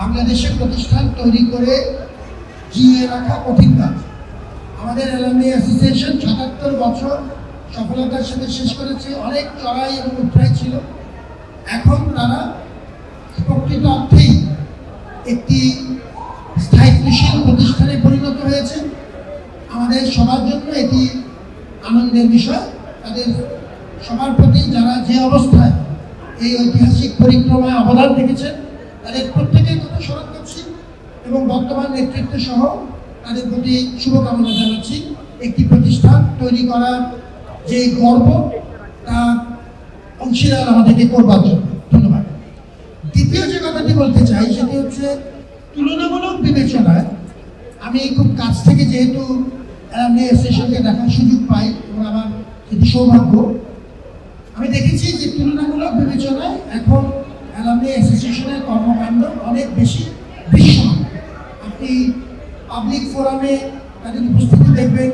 বাংলাদেশে প্রতিষ্ঠান তৈরি করে জিয়ে রাখা কঠিন কাজ। আমাদের অ্যালামনি অ্যাসোসিয়েশন ৭৭ বছর সফলতার সাথে শেষ করেছে। অনেক চড়াই এবং উত্থান ছিল। এখন তারা প্রকৃত অর্থেই একটি স্থায়িত্বশীল প্রতিষ্ঠানে পরিণত হয়েছে। আমাদের সবার জন্য এটি আনন্দের বিষয়। তাদের সবার প্রতি যারা যে অবস্থায় এই ঐতিহাসিক পরিক্রমায় অবদান রেখেছেন তাদের প্রত্যেকের কথা স্মরণ করছি এবং বর্তমান নেতৃত্ব সহ তাদের প্রতি শুভকামনা জানাচ্ছি। একটি প্রতিষ্ঠান তৈরি করার যে গর্ব তা অংশীদার আমাদেরকে করবার জন্য ধন্যবাদ। দ্বিতীয় যে কথাটি বলতে চাই সেটি হচ্ছে তুলনামূলক বিবেচনায় আমি খুব কাছ থেকে যেহেতু অ্যালামনি অ্যাসোসিয়েশনকে দেখার সুযোগ পাই এবং আমার সেটি সৌভাগ্য, আমি দেখেছি যে তুলনামূলক বিবেচনায় এখন অ্যালামনি অ্যাসোসিয়েশনের কর্মকাণ্ড অনেক বেশি দৃশ্যমান। আপনি পাবলিক ফোরামে তাদের উপস্থিতি দেখবেন,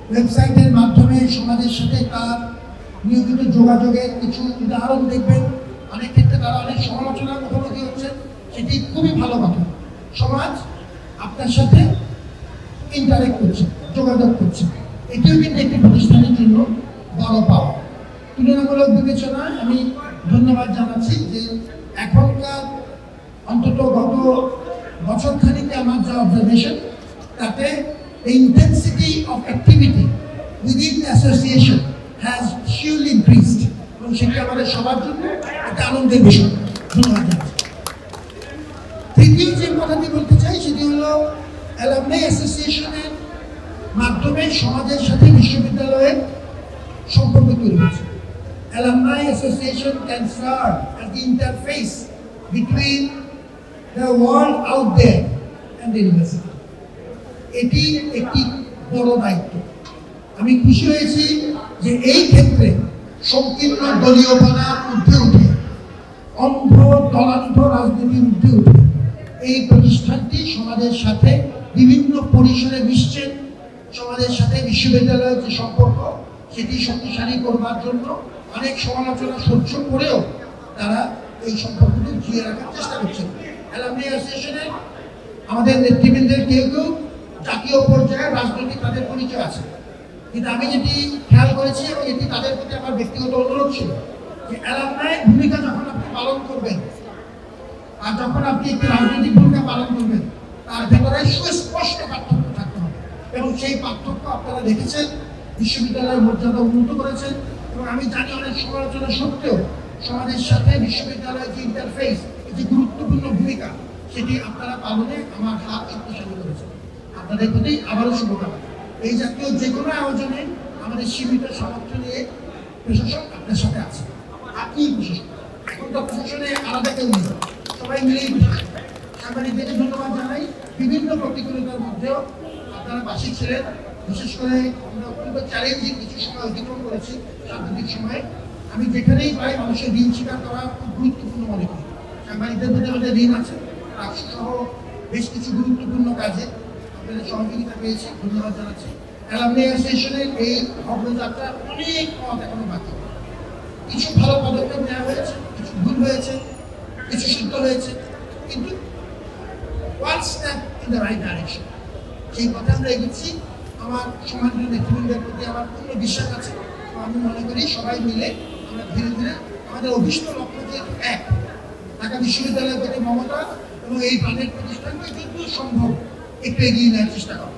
ওয়েবসাইটের মাধ্যমে সমাজের সাথে তার নিয়মিত যোগাযোগের কিছু উদাহরণ দেখবেন। অনেক ক্ষেত্রে তারা অনেক সমালোচনার মুখোমুখি হচ্ছে, সেটি খুবই ভালো কথা। সমাজ আপনার সাথে ইন্টারেক্ট করছে, যোগাযোগ করছে, এটিও কিন্তু একটি প্রতিষ্ঠানের জন্য বড় পাওয়া। তুলনামূলক বিবেচনায় আমি ধন্যবাদ জানাচ্ছি যে এখনকার অন্তত গত বছরখানিকে আমার যা অবজারভেশন তাতে intensity of activity within the association has surely increased এবং সেটি আমাদের সবার জন্য একটা আনন্দের বিষয়। ধন্যবাদ জানাচ্ছি। তৃতীয় যে কথাটি বলতে চাই সেটি হলো অ্যালামনি অ্যাসোসিয়েশনের মাধ্যমে সমাজের সাথে বিশ্ববিদ্যালয়ের সম্পর্ক তৈরি হয়েছে। Alumni Association can serve as the interface between the world out there and the university. এটি একটি বড় দায়িত্ব। আমি খুশি হয়েছি যে এই ক্ষেত্রে সংকীর্ণ দলীয়পনার ঊর্ধ্বে উঠে, অন্ধ দলান্ধ রাজনীতির ঊর্ধ্বে উঠে এই প্রতিষ্ঠানটি সমাজের সাথে বিভিন্ন পরিসরে মিশছেন। সমাজের সাথে বিশ্ববিদ্যালয়ের যে সম্পর্ক সেটি শক্তিশালী করবার জন্য অনেক সমালোচনা সহ্য করেও তারা এই সম্পর্কটি জিয়ে রাখার চেষ্টা করছেন। অ্যালামনি অ্যাসোসিয়েশনের আমাদের নেতৃবৃন্দের কেউ কেউ জাতীয় পর্যায়ে রাজনৈতিক তাদের পরিচয় আছে, কিন্তু আমি যেটি খেয়াল করেছি এবং এটি তাদের প্রতি আমার ব্যক্তিগত অনুরোধ ছিল যে অ্যালামনাই ভূমিকা যখন আপনি পালন করবেন আর যখন আপনি একটি রাজনৈতিক ভূমিকা পালন করবেন তার ভেতরে সুস্পষ্ট পার্থক্য থাকতে হবে এবং সেই পার্থক্য আপনারা দেখেছেন। বিশ্ববিদ্যালয়ের মর্যাদা উন্নত করেছেন এবং আমি জানি অনেক সমালোচনা সত্ত্বেও সমাজের সাথে বিশ্ববিদ্যালয়ের যে ইন্টারফেস, যে গুরুত্বপূর্ণ ভূমিকা সেটি আপনারা পালনে আমার হাত শক্তিশালী করেছেন। আপনাদের প্রতি আবারও শুভকামনা। এই জাতীয় যে কোনো আয়োজনে আমাদের সীমিত সামর্থ্য নিয়ে প্রশাসন আপনার সাথে আছে। আপনি প্রশাসন, এখন তো প্রশাসনে আলাদা কেউ নেই, সবাই মিলেই প্রশাসন। সাংবাদিকদেরকে ধন্যবাদ জানাই। বিভিন্ন প্রতিকূলতার মধ্যেও আপনারা পাশে ছিলেন। বিশেষ করে আমরা অত্যন্ত চ্যালেঞ্জিং কিছু সময় অতিক্রম করেছি। সাম্প্রতিক সময়ে আমি যেখানেই পাই মানুষের ঋণ স্বীকার করা খুব গুরুত্বপূর্ণ মনে করি। সাংবাদিকদের প্রতি আমাদের ঋণ আছে, রাষ্ট্র সহ বেশ কিছু গুরুত্বপূর্ণ কাজে আপনাদের সহযোগিতা পেয়েছি, ধন্যবাদ জানাচ্ছি। অ্যালামনি অ্যাসোসিয়েশনের এই অগ্রযাত্রা অনেক পথ এখনো বাকি। কিছু ভালো পদক্ষেপ নেওয়া হয়েছে, কিছু ভুল হয়েছে, কিছু শুদ্ধ হয়েছে, কিন্তু one step in the right direction, সেই কথা আমরা এগোচ্ছি। আমার সমাজের নেতৃবৃন্দের প্রতি আমার পূর্ণ বিশ্বাস আছে। আমি মনে করি সবাই মিলে আমরা ধীরে ধীরে আমাদের অভিষ্ট লক্ষ্য যে এক, ঢাকা বিশ্ববিদ্যালয়ের প্রতি মমতা এবং এই প্রাণের প্রতিষ্ঠানকে যতদূর সম্ভব একটু এগিয়ে নেওয়ার চেষ্টা করব।